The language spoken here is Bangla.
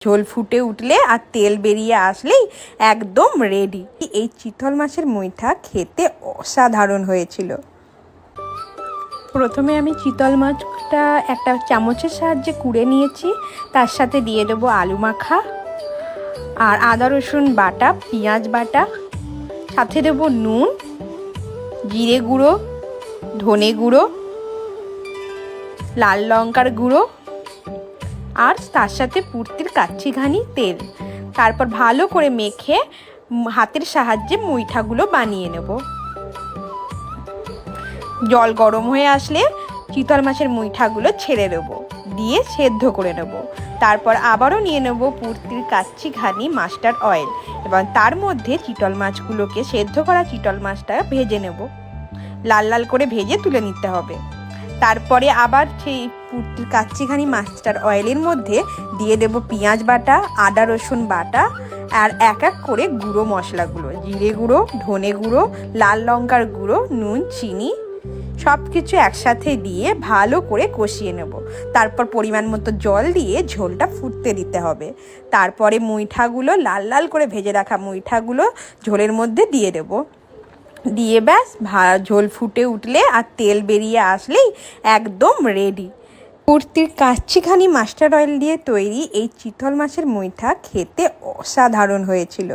ঝোল ফুটে উঠলে আর তেল বেরিয়ে আসলেই একদম রেডি। এই চিতল মাছের মুইঠা খেতে অসাধারণ হয়েছিল। প্রথমে আমি চিতল মাছটা একটা চামচের সাহায্যে কুড়ে নিয়েছি। তার সাথে দিয়ে দেবো আলু মাখা আর আদা রসুন বাটা, পেঁয়াজ বাটা, সাথে দেবো নুন, জিরে গুঁড়ো, ধনে গুঁড়ো, লাল লঙ্কার গুঁড়ো আর তার সাথে পুরতির কাচ্চিঘানি তেল। তারপর ভালো করে মেখে হাতের সাহায্যে মুইঠাগুলো বানিয়ে নেব। জল গরম হয়ে আসলে চিতল মাছের মুইঠাগুলো ছেড়ে দেবো, দিয়ে সেদ্ধ করে নেব। তারপর আবারও নিয়ে নেব পুরতির কাচ্চিঘানি মাস্টার্ড অয়েল এবং তার মধ্যে চিতল মাছগুলোকে, সেদ্ধ করা চিতল মাছটা ভেজে নেব। লাল লাল করে ভেজে তুলে নিতে হবে। তারপরে আবার সেই পুরতির কাচ্চিঘানি মাস্টার্ড অয়েলের মধ্যে দিয়ে দেব পেঁয়াজ বাটা, আদা রসুন বাটা আর এক এক করে গুঁড়ো মশলাগুলো, জিরে গুঁড়ো, ধনে গুঁড়ো, লাল লঙ্কার গুঁড়ো, নুন, চিনি সব কিছু একসাথে দিয়ে ভালো করে কষিয়ে নেব। তারপর পরিমাণ মতো জল দিয়ে ঝোলটা ফুটতে দিতে হবে। তারপরে মুইঠাগুলো, লাল লাল করে ভেজে রাখা মুইঠাগুলো ঝোলের মধ্যে দিয়ে দেব। দিয়ে ব্যাস ঝোল ফুটে উঠলে আর তেল বেরিয়ে আসলেই একদম রেডি। পুরতির কাচ্চিঘানি মাস্টার্ড অয়েল দিয়ে তৈরি এই চিতল মাছের মুইঠা খেতে অসাধারণ হয়েছিল।